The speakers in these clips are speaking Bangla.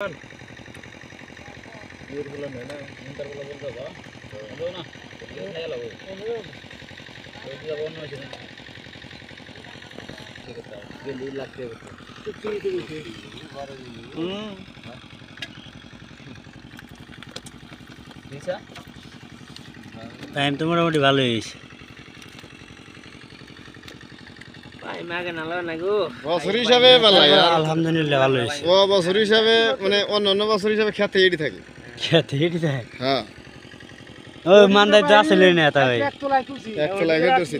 টাইম তো মোটামুটি ভালো হয়েছে। আলহামদুলিল্লাহ ভালো হয়েছে। ও বছর হিসাবে মানে অন্যান্য বছর হিসাবে খেতে এটি থাকে। খেতে এটি থাকে। হ্যাঁ। ওই মানদাই তো আসলে না তা ভাই। এক তোলায় ধরছি।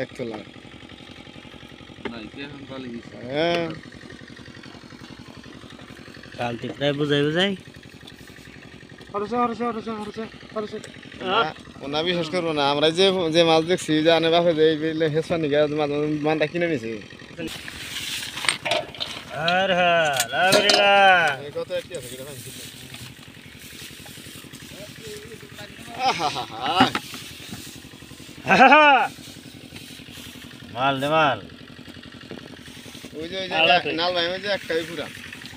এক তোলায়। হ্যাঁ। কালটি প্রায় বুঝাই। ওনা বিশ্বাস করবো না, আমরা যে মাছ দেখছি যে আনে বাপে যে হেসপানি মানটা কিনে নিছি। কত একটি আছে কিনা ভাই? মাল দে মাল। ওই যে নাল ভাই ওই যে একটাই পুরা।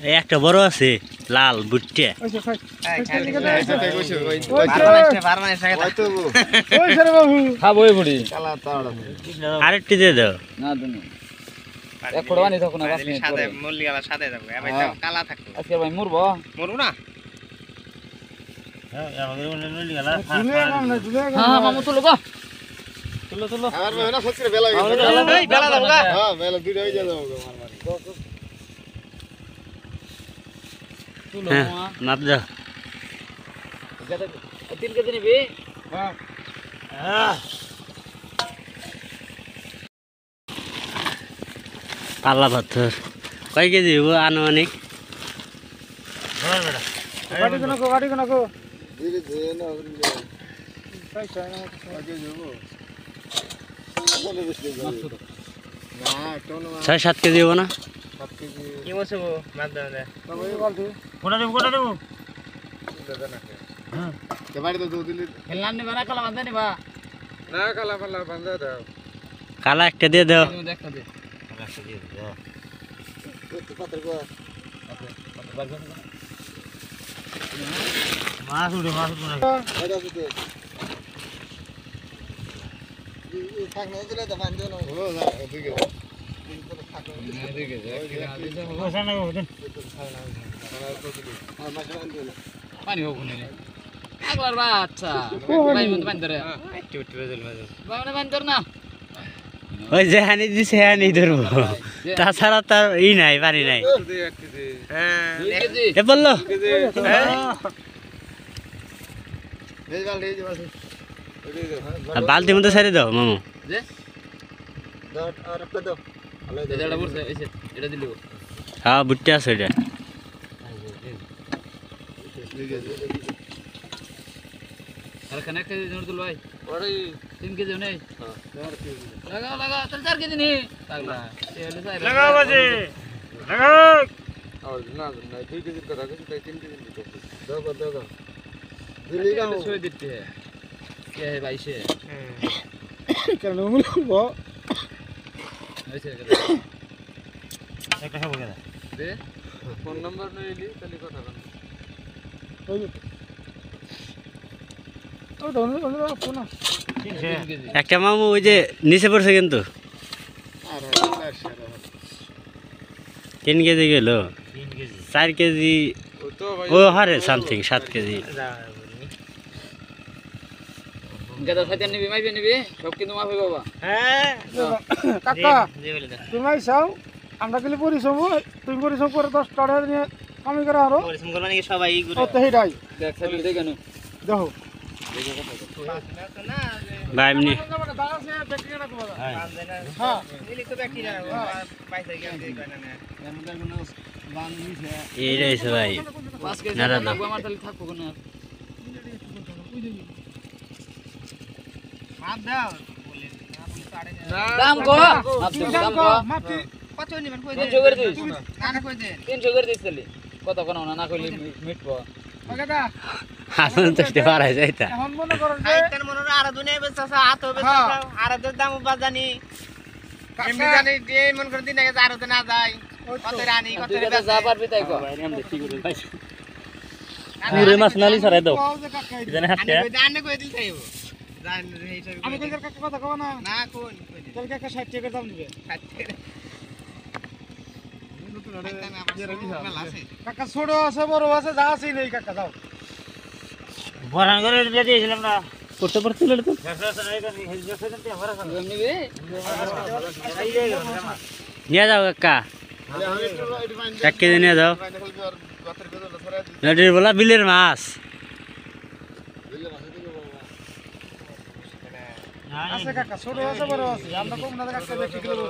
এই একটা বড় আছে লাল বুট্টে। আরেকটি দিয়ে দাও। এক ফোড়া বানি থাকুন না সাদা মুরলি আলা সাদা থাকবে ভাই কালা থাকবে আজকে ভাই মরবো না হ্যাঁ আমাদের নলি গেল। হ্যাঁ মামু তুলো গো তুলো আমার ভাই না সত্যি বেলা হয়ে গেছে। এই বেলা দাও গা হ্যাঁ বেলা দুইটা হয়ে যাবে মারমারি। তুলো মাপ দাও। 3 কেজি নিবি হ্যাঁ পাল্লা পাথর কয় কেজি হবো আনুমানিক? ধীরে ধীরে না না 6-7 কেজি হবো না? 7 কেজি কি বসবো মাছ দাও দে কোটা দেবো কে বাড়ি তো দুধ দিলি খেলনাম নিবা না কালা বান্ধা নিবা না কালা পাল্লা বাঁধা দাও। কালা একটা দিয়ে দাও। দেখা দে পাত্র কো মাছ উঠে এটা দিতে এই থাক না দিলে তো বান্ধ না। ও না ওদিকে পানি হোক নে আগলার বাচ্চা ভাই মন পানি ধরে বাবা পানি ধর না ওই যে হানি দিছে হানি ধরবো, তাছাড়া তার ই নাই পানি নাই। এ বললো আর বালতি মধ্যে ছেড়ে দাও মামু। এটা দিলি হ্যাঁ বুট্টে আছে এটা। আর খানা কেজি জোর তুল ভাই 3 কেজি নেই লাগা তাহলে 4 কেজি নি লাগাও বাজে লাগাও। আর না 2 কেজি কথা কইছি তাই 3 কেজি দিতে দাও দিলি না সই দিতে কে হে ভাই সে কেন বলবো আচ্ছা একটা খাবো কেন দে ফোন নাম্বার নইলি তাহলে কথা বল। একটা মামু ওই যে নিচে পড়ছে কিন্তু 3 কেজি গেল 4 কেজি ও হারে সামথিং 7 কেজি। গাদা খাইতে নিবি মাইবে নিবি সব কিন্তু মাফে বাবা হ্যাঁ কাকা তুমি চাও আমরা গেলে পরিশ্রম তুমি পরিশ্রম করে 10 টাকা নিয়ে কামি করে আরো পরিশ্রম করবা নাকি সবাই ঘুরে তো সেইটাই দেখ খাবি দেখে নো দেখো ভাই এমনি হ্যাঁ মিলি তো ব্যক্তি না পয়সা গেল দেই কয় না এই রয়েছে ভাই 5 কেজি না না না আমার তাহলে থাকবো কোন মাপ দাও দাম কো দাম কো মাপি কত নিবেন কই 300 করে দিস না কই দে 300 করে দিস তাহলে কত কোন না কইলে মিটবো কাকা আসলে তো স্টে পারা যাইতা। এখন মনে করো যে আইতেন মনে আর দুনিয়া বেচছাছ হাত বেচছাছ আর দাম বাজানি এমনি জানি যে মন করে দিন আগে আর না যায় কত রানি কত তুই কথা যা পারবি তাই কর পুরে মাছ নালি ছাড়াই দাও কও যে কাকা জানে হাতে আনে কই দিল তাইব জান এই সব আমি কই কাকা কথা কও না না কোন কই দিল তাহলে কাকা 60 টাকা দাম দিবে কাকা ছোট আছে বড় আছে যা আছে নেই কাকা দাও বরান করে দিয়ে দিয়েছিলাম না করতে করতে তুলে তো নিয়ে যাও কাকা 1 কেজি নিয়ে যাও নদীর বলা বিলের মাছ আছে কাকা ছোট আছে বড় আছে আমরা কম না কাকা 1 কিলো